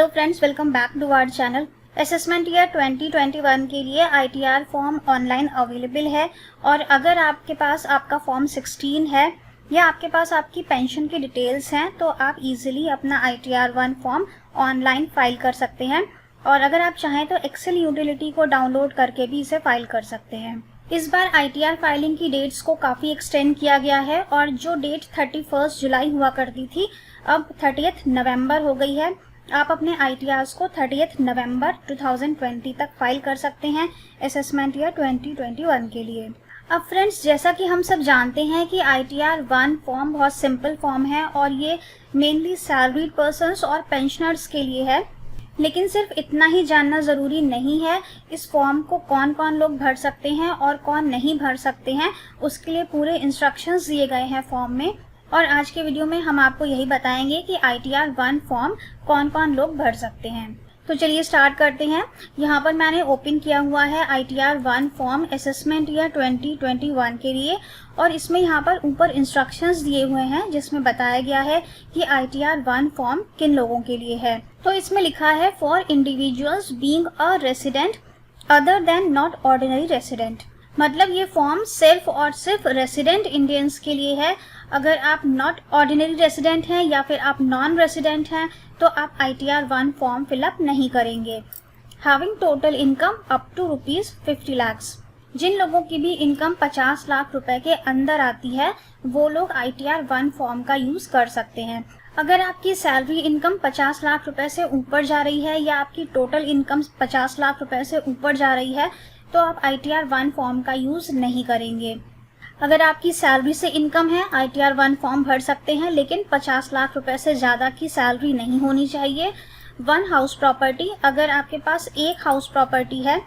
Hello friends, welcome back to our channel. Assessment year 2021 के लिए ITR form online available है और अगर आपके पास आपका फॉर्म 16 है या आपके पास आपकी पेंशन की डिटेल्स हैं तो आप इजीली अपना आईटीआर 1 फॉर्म ऑनलाइन फाइल कर सकते हैं और अगर आप चाहें तो एक्सेल यूटिलिटी को डाउनलोड करके भी इसे फाइल कर सकते हैं। इस बार आईटीआर फाइलिंग की डेट्स को काफ़ी एक्सटेंड किया गया है और जो डेट 31 जुलाई हुआ करती थी अब 30 नवंबर हो गई है। आप अपने आईटीआर्स को 30 नवंबर 2020 तक फाइल कर सकते हैं असेसमेंट ईयर 2021 के लिए। अब फ्रेंड्स, जैसा कि हम सब जानते हैं कि आईटीआर 1 फॉर्म बहुत सिंपल फॉर्म है और ये मेनली सैलरीड पर्सन्स और पेंशनर्स के लिए है, लेकिन सिर्फ इतना ही जानना ज़रूरी नहीं है। इस फॉर्म को कौन कौन लोग भर सकते हैं और कौन नहीं भर सकते हैं उसके लिए पूरे इंस्ट्रक्शंस दिए गए हैं फॉर्म में, और आज के वीडियो में हम आपको यही बताएंगे कि आईटीआर 1 फॉर्म कौन कौन लोग भर सकते हैं। तो चलिए स्टार्ट करते हैं। यहाँ पर मैंने ओपन किया हुआ है आईटीआर 1 फॉर्म असेसमेंट ईयर 2021 के लिए और इसमें यहाँ पर ऊपर इंस्ट्रक्शंस दिए हुए हैं जिसमें बताया गया है कि आईटीआर 1 फॉर्म किन लोगों के लिए है। तो इसमें लिखा है for individuals being a resident other than not ordinary resident, मतलब ये फॉर्म सिर्फ और सिर्फ रेसिडेंट इंडियंस के लिए है। अगर आप नॉट ऑर्डिनरी रेसिडेंट हैं या फिर आप नॉन रेसिडेंट हैं तो आप आईटीआर 1 फॉर्म फिलअप नहीं करेंगे। Having total income up to ₹50 lakhs, जिन लोगों की भी इनकम 50 लाख रुपए के अंदर आती है वो लोग आईटीआर 1 फॉर्म का यूज कर सकते हैं। अगर आपकी सैलरी इनकम 50 लाख रुपए से ऊपर जा रही है या आपकी टोटल इनकम 50 लाख रुपए से ऊपर जा रही है तो आप आईटीआर 1 फॉर्म का यूज नहीं करेंगे। अगर आपकी सैलरी से इनकम है आईटीआर 1 फॉर्म भर सकते हैं, लेकिन 50 लाख रुपए से ज़्यादा की सैलरी नहीं होनी चाहिए। 1 हाउस प्रॉपर्टी, अगर आपके पास एक हाउस प्रॉपर्टी है,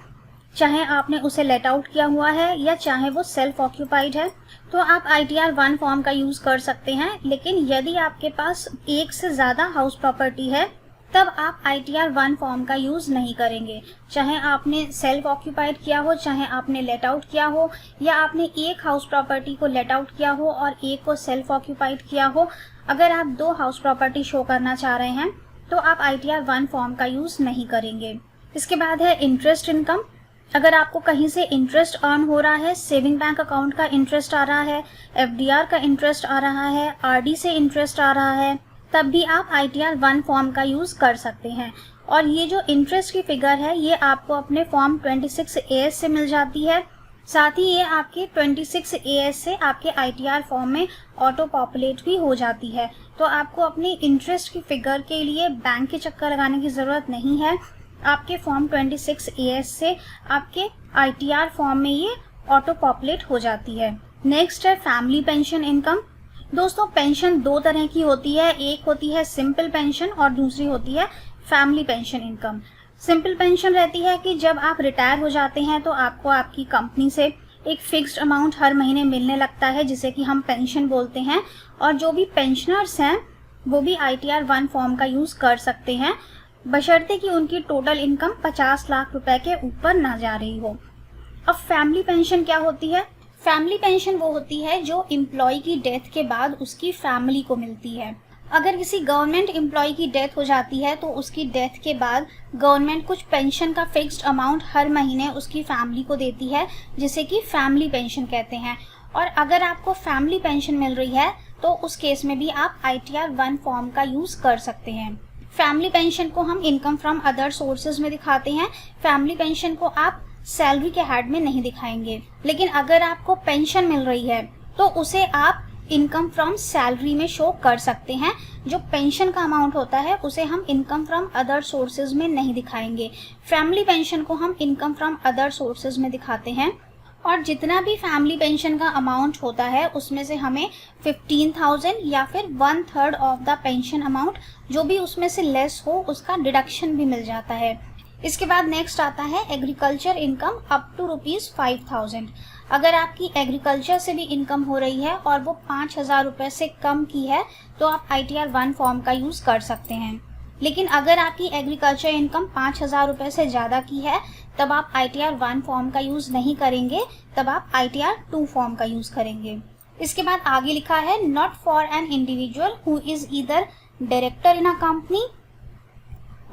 चाहे आपने उसे लेट आउट किया हुआ है या चाहे वो सेल्फ ऑक्यूपाइड है, तो आप आईटीआर 1 फॉर्म का यूज़ कर सकते हैं। लेकिन यदि आपके पास एक से ज़्यादा हाउस प्रॉपर्टी है तब आप आईटीआर 1 फॉर्म का यूज़ नहीं करेंगे। चाहे आपने सेल्फ ऑक्यूपाइड किया हो, चाहे आपने लेट आउट किया हो या आपने एक हाउस प्रॉपर्टी को लेट आउट किया हो और एक को सेल्फ ऑक्यूपाइड किया हो, अगर आप 2 हाउस प्रॉपर्टी शो करना चाह रहे हैं तो आप आईटीआर 1 फॉर्म का यूज़ नहीं करेंगे। इसके बाद है इंटरेस्ट इनकम। अगर आपको कहीं से इंटरेस्ट अर्न हो रहा है, सेविंग बैंक अकाउंट का इंटरेस्ट आ रहा है, एफडीआर का इंटरेस्ट आ रहा है, आरडी से इंटरेस्ट आ रहा है, तब भी आप आईटीआर 1 फॉर्म का यूज़ कर सकते हैं। और ये जो इंटरेस्ट की फिगर है ये आपको अपने फॉर्म 26 AS से मिल जाती है। साथ ही ये आपके 26 AS से आपके आईटीआर फॉर्म में ऑटो पॉपुलेट भी हो जाती है। तो आपको अपनी इंटरेस्ट की फिगर के लिए बैंक के चक्कर लगाने की ज़रूरत नहीं है। आपके फॉर्म 26 AS से आपके आईटीआर फॉर्म में ये ऑटो पॉपुलेट हो जाती है। नेक्स्ट है फैमिली पेंशन इनकम। दोस्तों, पेंशन 2 तरह की होती है, एक होती है सिंपल पेंशन और दूसरी होती है family pension income. Simple pension रहती है कि जब आप रिटायर हो जाते हैं तो आपको आपकी कंपनी से एक फिक्स्ड अमाउंट हर महीने मिलने लगता है जिसे कि हम पेंशन बोलते हैं, और जो भी पेंशनर्स हैं वो भी आईटीआर 1 फॉर्म का यूज़ कर सकते हैं बशर्ते कि उनकी टोटल इनकम 50 लाख रुपए के ऊपर ना जा रही हो। अब फैमिली पेंशन क्या होती है? फैमिली पेंशन वो होती है जो एम्प्लॉय की डेथ के बाद उसकी फैमिली को मिलती है। अगर किसी गवर्नमेंट एम्प्लॉय की डेथ हो जाती है तो उसकी डेथ के बाद गवर्नमेंट कुछ पेंशन का फिक्स्ड अमाउंट हर महीने उसकी फैमिली को देती है जिसे कि फैमिली पेंशन कहते हैं। और अगर आपको फैमिली पेंशन मिल रही है तो उस केस में भी आप आईटीआर 1 फॉर्म का यूज़ कर सकते हैं। फैमिली पेंशन को हम इनकम फ्रॉम अदर सोर्सेज में दिखाते हैं। फैमिली पेंशन को आप सैलरी के हेड में नहीं दिखाएंगे। लेकिन अगर आपको पेंशन मिल रही है तो उसे आप इनकम फ्रॉम सैलरी में शो कर सकते हैं। जो पेंशन का अमाउंट होता है उसे हम इनकम फ्रॉम अदर सोर्सेज में नहीं दिखाएंगे। फैमिली पेंशन को हम इनकम फ्रॉम अदर सोर्सेज में दिखाते हैं और जितना भी फैमिली पेंशन का अमाउंट होता है उसमें से हमें 15,000 या फिर 1/3 ऑफ द पेंशन अमाउंट जो भी उसमें से लेस हो उसका डिडक्शन भी मिल जाता है। इसके बाद नेक्स्ट आता है एग्रीकल्चर इनकम अप टू ₹5,000। अगर आपकी एग्रीकल्चर से भी इनकम हो रही है और वो 5,000 रुपये से कम की है तो आप आईटीआर 1 फॉर्म का यूज़ कर सकते हैं। लेकिन अगर आपकी एग्रीकल्चर इनकम 5,000 रुपये से ज़्यादा की है तब आप आईटीआर 1 फॉर्म का यूज़ नहीं करेंगे, तब आप आईटीआर 2 फॉर्म का यूज़ करेंगे। इसके बाद आगे लिखा है not for an individual who is either director in a company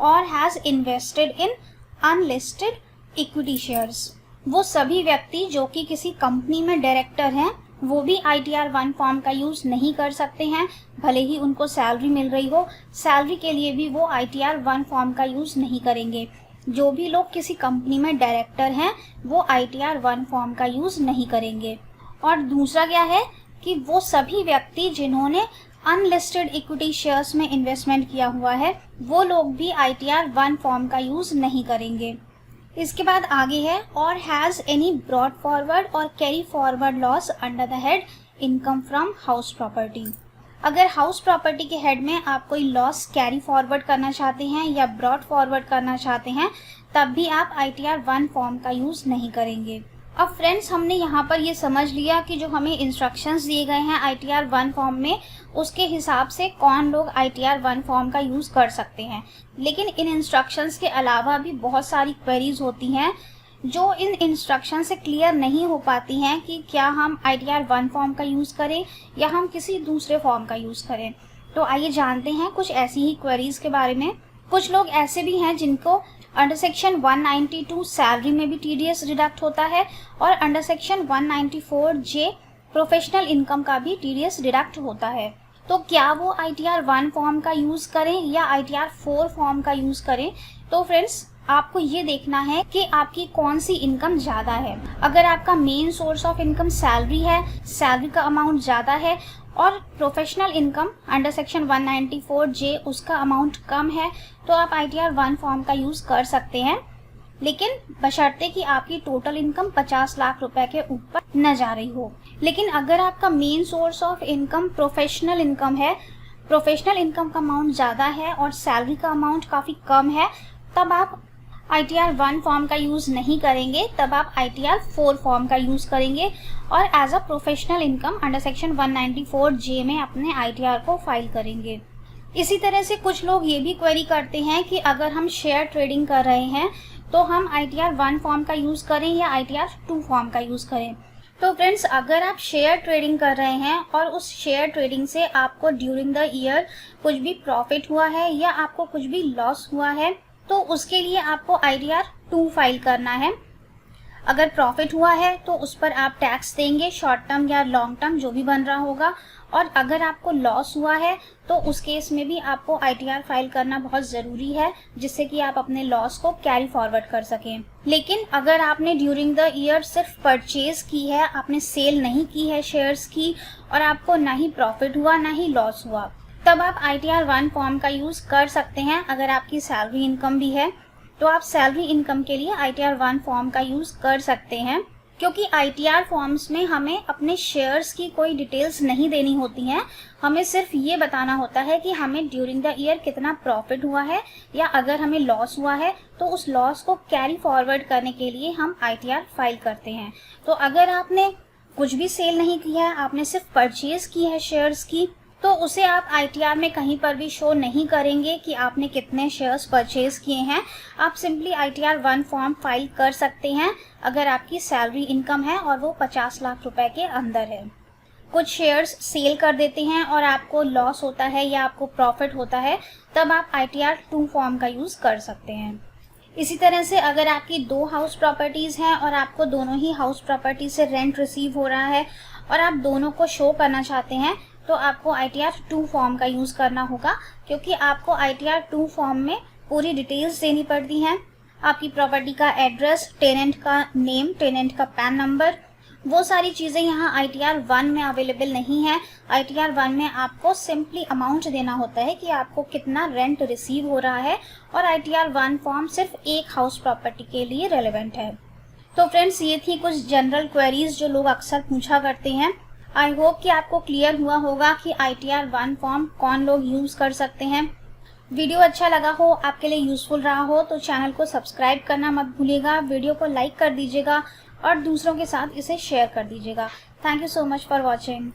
और has invested in unlisted equity shares. वो सभी व्यक्ति जो कि किसी कंपनी में डायरेक्टर हैं वो भी ITR 1 फॉर्म का यूज़ नहीं कर सकते हैं, भले ही उनको सैलरी मिल रही हो। सैलरी के लिए भी वो ITR 1 फॉर्म का यूज़ नहीं करेंगे। जो भी लोग किसी कंपनी में डायरेक्टर हैं वो ITR 1 फॉर्म का यूज़ नहीं करेंगे। और दूसरा क्या है कि वो सभी व्यक्ति जिन्होंने अनलिस्टेड इक्विटी शेयर्स में इन्वेस्टमेंट किया हुआ है वो लोग भी ITR 1 फॉर्म का यूज़ नहीं करेंगे। इसके बाद आगे है और हैज़ एनी ब्रॉड फॉरवर्ड और carry forward loss under the head income from house property. अगर हाउस प्रॉपर्टी के हेड में आप कोई लॉस कैरी फॉरवर्ड करना चाहते हैं या ब्रॉड फॉरवर्ड करना चाहते हैं तब भी आप ITR 1 फॉर्म का यूज़ नहीं करेंगे। अब फ्रेंड्स, हमने यहाँ पर ये समझ लिया कि जो हमें इंस्ट्रक्शंस दिए गए हैं ITR 1 फॉर्म में उसके हिसाब से कौन लोग ITR 1 फॉर्म का यूज़ कर सकते हैं। लेकिन इन इंस्ट्रक्शंस के अलावा भी बहुत सारी क्वेरीज होती हैं जो इन इंस्ट्रक्शन से क्लियर नहीं हो पाती हैं कि क्या हम ITR 1 फॉर्म का यूज़ करें या हम किसी दूसरे फॉर्म का यूज़ करें। तो आइए जानते हैं कुछ ऐसी ही क्वेरीज के बारे में। कुछ लोग ऐसे भी हैं जिनको अंडर सेक्शन 192 सैलरी में भी TDS डिडक्ट होता है और under section 194J professional income का भी TDS डिडक्ट होता है। तो क्या वो ITR 1 फॉर्म का यूज़ करें या ITR 4 फॉर्म का यूज़ करें? तो फ्रेंड्स, आपको ये देखना है कि आपकी कौन सी इनकम ज़्यादा है। अगर आपका main source of income salary है, सैलरी का अमाउंट ज़्यादा है और professional income under section 194J उसका अमाउंट कम है तो आप ITR 1 फॉर्म का यूज़ कर सकते हैं, लेकिन बशर्ते कि आपकी टोटल इनकम 50 लाख रुपए के ऊपर न जा रही हो। लेकिन अगर आपका main source of income professional income है, प्रोफेशनल इनकम का अमाउंट ज़्यादा है और सैलरी का अमाउंट काफ़ी कम है, तब आप ITR 1 फॉर्म का यूज़ नहीं करेंगे, तब आप ITR 4 फॉर्म का यूज़ करेंगे और as a professional income under section 194J में अपने ITR को फाइल करेंगे। इसी तरह से कुछ लोग ये भी क्वेरी करते हैं कि अगर हम शेयर ट्रेडिंग कर रहे हैं तो हम ITR 1 फॉर्म का यूज़ करें या ITR 2 फॉर्म का यूज़ करें। तो फ्रेंड्स, अगर आप शेयर ट्रेडिंग कर रहे हैं और उस शेयर ट्रेडिंग से आपको ड्यूरिंग द ईयर कुछ भी प्रॉफिट हुआ है या आपको कुछ भी लॉस हुआ है तो उसके लिए आपको ITR 2 फाइल करना है। अगर प्रॉफिट हुआ है तो उस पर आप टैक्स देंगे, शॉर्ट टर्म या लॉन्ग टर्म जो भी बन रहा होगा, और अगर आपको लॉस हुआ है तो उस केस में भी आपको ITR फाइल करना बहुत ज़रूरी है जिससे कि आप अपने लॉस को कैरी फॉरवर्ड कर सकें। लेकिन अगर आपने ड्यूरिंग द ईयर सिर्फ परचेज की है, आपने सेल नहीं की है शेयर्स की और आपको ना ही प्रॉफिट हुआ ना ही लॉस हुआ, तब आप ITR 1 फॉर्म का यूज़ कर सकते हैं। अगर आपकी सैलरी इनकम भी है तो आप सैलरी इनकम के लिए ITR 1 फॉर्म का यूज़ कर सकते हैं, क्योंकि ITR फॉर्म्स में हमें अपने शेयर्स की कोई डिटेल्स नहीं देनी होती हैं। हमें सिर्फ ये बताना होता है कि हमें ड्यूरिंग द ईयर कितना प्रॉफिट हुआ है या अगर हमें लॉस हुआ है तो उस लॉस को कैरी फॉरवर्ड करने के लिए हम ITR फाइल करते हैं। तो अगर आपने कुछ भी सेल नहीं किया है, आपने सिर्फ परचेज की है शेयर्स की, तो उसे आप ITR में कहीं पर भी शो नहीं करेंगे कि आपने कितने शेयर्स परचेज किए हैं। आप सिंपली ITR 1 फॉर्म फाइल कर सकते हैं अगर आपकी सैलरी इनकम है और वो 50 लाख रुपए के अंदर है। कुछ शेयर्स सेल कर देते हैं और आपको लॉस होता है या आपको प्रॉफिट होता है, तब आप ITR 2 फॉर्म का यूज़ कर सकते हैं। इसी तरह से अगर आपकी 2 हाउस प्रॉपर्टीज़ हैं और आपको दोनों ही हाउस प्रॉपर्टी से रेंट रिसीव हो रहा है और आप दोनों को शो करना चाहते हैं तो आपको ITR 2 फॉर्म का यूज़ करना होगा, क्योंकि आपको ITR 2 फॉर्म में पूरी डिटेल्स देनी पड़ती हैं। आपकी प्रॉपर्टी का एड्रेस, टेनेंट का नेम, टेनेंट का पैन नंबर, वो सारी चीज़ें यहाँ ITR 1 में अवेलेबल नहीं है। ITR 1 में आपको सिंपली अमाउंट देना होता है कि आपको कितना रेंट रिसीव हो रहा है और ITR 1 फॉर्म सिर्फ एक हाउस प्रॉपर्टी के लिए रेलेवेंट है। तो फ्रेंड्स, ये थी कुछ जनरल क्वेरीज जो लोग अक्सर पूछा करते हैं। आई होप कि आपको क्लियर हुआ होगा कि ITR 1 फॉर्म कौन लोग यूज़ कर सकते हैं। वीडियो अच्छा लगा हो, आपके लिए यूज़फुल रहा हो तो चैनल को सब्सक्राइब करना मत भूलिएगा, वीडियो को लाइक कर दीजिएगा और दूसरों के साथ इसे शेयर कर दीजिएगा। Thank you so much for watching.